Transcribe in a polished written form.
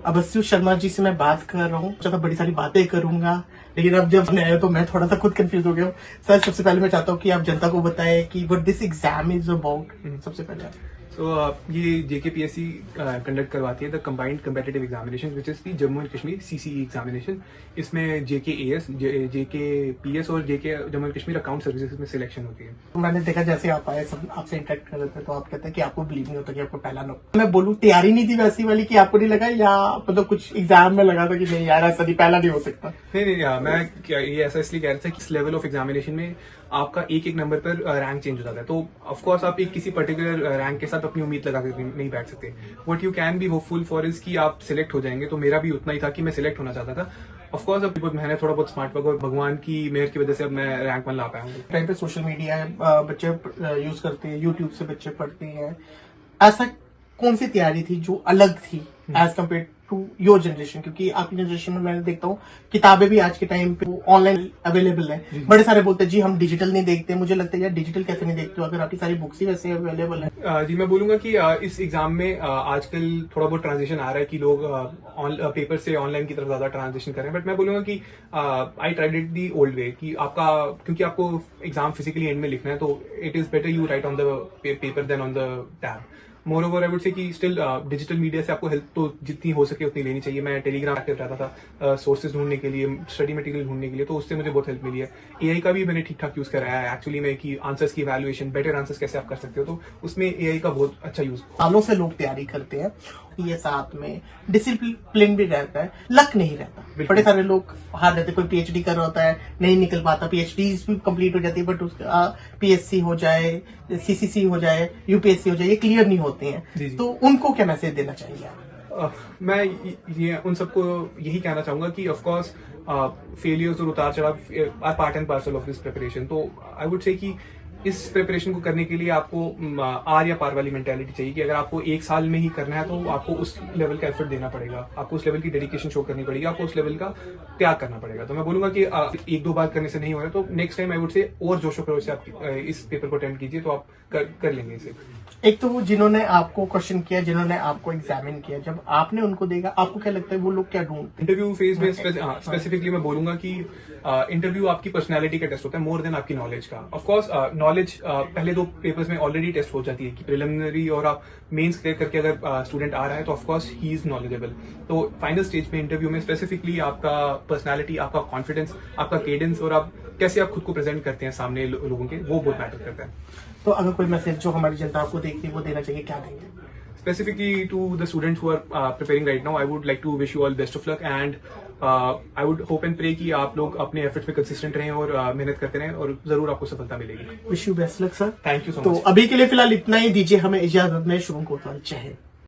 अब अस्यु शर्मा जी से मैं बात कर रहा हूँ, ज्यादा बड़ी सारी बातें करूंगा, लेकिन अब जब आया तो मैं थोड़ा सा खुद कंफ्यूज हो गया हूँ। सर, सबसे पहले मैं चाहता हूँ कि आप जनता को बताएं कि what this exam is about. सबसे पहले ये JKPSC कंडक्ट करवाती है the combined competitive examination which is the Jammu and Kashmir CCE examination. इसमें JKAS, JKPS और JK Jammu and Kashmir account services में सिलेक्शन होती है। तो मैंने देखा जैसे आप आए, सब आपसे इंटरेक्ट कर रहे थे, तो आप कहते हैं कि आपको बिलीव नहीं होता कि आपको पहला नंबर। मैं बोलूँ तैयारी नहीं थी वैसी वाली कि आपको नहीं लगा, या मतलब कुछ एग्जाम में लगा था कि नहीं यार ऐसा नहीं, पहला नहीं हो सकता? नहीं, मैं ये ऐसा इसलिए कह रहा था कि इस लेवल ऑफ एग्जामिनेशन में आपका एक एक नंबर पर रैंक चेंज हो जाता है, तो ऑफकोर्स आप एक किसी पर्टिकुलर रैंक के साथ अपनी उम्मीद लगा कर नहीं बैठ सकते। What you can be hopeful for is कि आप सिलेक्ट हो जाएंगे, तो मेरा भी उतना ही था कि मैं सिलेक्ट होना चाहता था। ऑफकोर्स अब बहुत मेहनत, थोड़ा बहुत स्मार्ट वर्क और भगवान की मेहर की वजह से अब मैं रैंक 1 ला पाया हूँ। टाइम पे सोशल मीडिया है, बच्चे यूज करते हैं, यूट्यूब से बच्चे पढ़ते हैं। ऐसा कौन सी तैयारी थी जो अलग थी as compare to your generation? क्योंकि आपकी जनरेशन में मैंने देखता हूँ किताबें भी आज के टाइम पे ऑनलाइन अवेलेबल है। बड़े सारे बोलते हैं जी हम डिजिटल नहीं देखते। मुझे लगता है यार डिजिटल कैसे नहीं देखते हो अगर आपकी सारी बुक्स ही वैसे अवेलेबल है? जी मैं बोलूंगा कि इस एग्जाम में आजकल थोड़ा बहुत ट्रांजिशन आ रहा है कि लोग पेपर से ऑनलाइन की तरफ ज्यादा ट्रांजिशन कर रहे हैं, बट मैं बोलूंगा कि I tried it the old way कि आपका, क्योंकि आपको एग्जाम फिजिकली एंड में लिखना है, तो it is better you write on the paper than on the tab. Moreover I would say कि स्टिल डिजिटल मीडिया से आपको हेल्प तो जितनी हो सके उतनी लेनी चाहिए। मैं टेलीग्राम एक्टिव रहता था सोर्सेज ढूंढने के लिए, स्टडी मटेरियल ढूंढने के लिए, तो उससे मुझे बहुत हेल्प मिली है। AI का भी मैंने ठीक ठाक यूज करा है एक्चुअली में कि आंसर्स की वैल्यूएशन, बेटर आंसर्स कैसे आप कर सकते हो, तो उसमें AI का बहुत अच्छा यूज। सालों से लोग तैयारी करते हैं, ये साथ में डिसिप्लिन भी रहता है, लक नहीं रहता। बड़े सारे लोग हार रहते, कोई PhD कर रहा होता है नहीं निकल पाता, PhD भी कंप्लीट हो जाती है बट उसका PSC हो जाए, CCC हो जाए, UPSC हो जाए, ये क्लियर नहीं होते हैं। तो उनको क्या मैसेज देना चाहिए आप? मैं ये उन सबको यही कहना चाहूंगा कि ऑफकोर्स फेलियर्स और उतार चढ़ाव are part and parcel of this preparation. तो आई वुड से कि इस प्रिपरेशन को करने के लिए आपको आर या पार वाली मेंटेलिटी चाहिए कि अगर आपको एक साल में ही करना है तो आपको उस लेवल का एफर्ट देना पड़ेगा, आपको उस लेवल की डेडिकेशन शो करनी पड़ेगी, आपको उस लेवल का त्याग करना पड़ेगा। तो मैं बोलूंगा कि एक दो बार करने से नहीं हो रहा तो नेक्स्ट टाइम आई वुड से और जोशो खरोश से आप इस पेपर को अटेम्प्ट कीजिए, तो आप कर लेंगे इसे। एक तो वो जिन्होंने आपको क्वेश्चन किया, जिन्होंने आपको एग्जामिन किया, जब आपने उनको देखा आपको क्या लगता है वो लोग क्या ढूंढते? इंटरव्यू फेज में स्पेसिफिकली मैं बोलूंगा कि इंटरव्यू आपकी पर्सनालिटी का टेस्ट होता है मोर देन आपकी नॉलेज का। ऑफकोर्स नॉलेज पहले 2 पेपर्स में ऑलरेडी टेस्ट हो जाती है कि प्रिलिमिनरी और आप मेंस क्लियर करके अगर स्टूडेंट आ रहा है तो ऑफकोर्स ही इज नॉलेजेबल। तो फाइनल स्टेज पे इंटरव्यू में स्पेसिफिकली आपका पर्सनालिटी, आपका कॉन्फिडेंस, आपका केडेंस और आप कैसे आप खुद को प्रेजेंट करते हैं सामने लोगों के, वो बहुत मैटर करता है। तो अगर कोई मैसेज जो हमारी जनता आपको देखती है वो देना चाहिए, क्या देंगे? Specifically to the students who are preparing right now, I would like to wish you all best of luck and I would hope and pray कि आप लोग अपने एफर्ट्स में कंसिस्टेंट रहें और मेहनत करते रहें और जरूर आपको सफलता मिलेगी। Wish you best luck sir. Thank you so much. तो अभी के लिए फिलहाल इतना ही, दीजिए हमें इजाजत में। शुभम कोतवाल, जय हिंद।